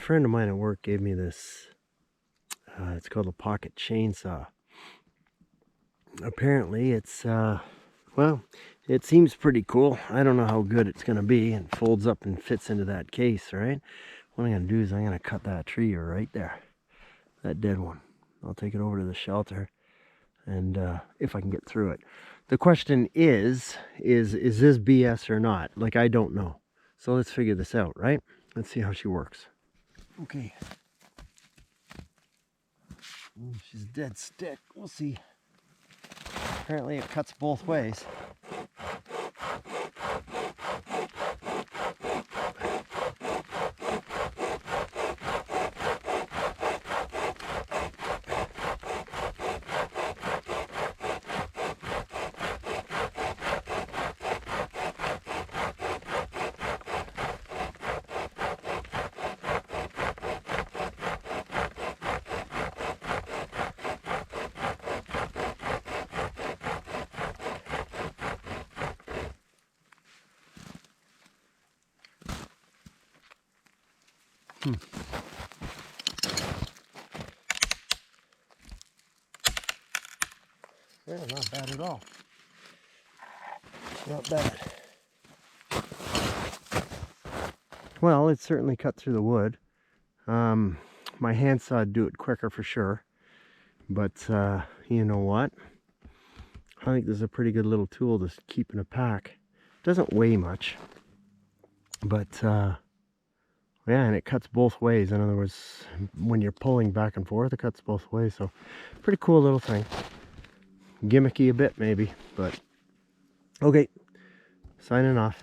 friend of mine at work gave me this, it's called a pocket chainsaw. Apparently it's, well, it seems pretty cool. I don't know how good it's going to be. It folds up and fits into that case, right? What I'm going to do is I'm going to cut that tree right there. That dead one. I'll take it over to the shelter, and if I can get through it. The question is this BS or not? Like, I don't know. So let's figure this out, right? Let's see how she works. Okay. She's a dead stick. We'll see. Apparently it cuts both ways. Yeah, not bad at all. Not bad. Well, it certainly cut through the wood. My handsaw would do it quicker for sure. But you know what? I think this is a pretty good little tool to keep in a pack. It doesn't weigh much. But yeah, and it cuts both ways. In other words, when you're pulling back and forth, it cuts both ways. So pretty cool little thing. Gimmicky a bit maybe, but okay. Signing off.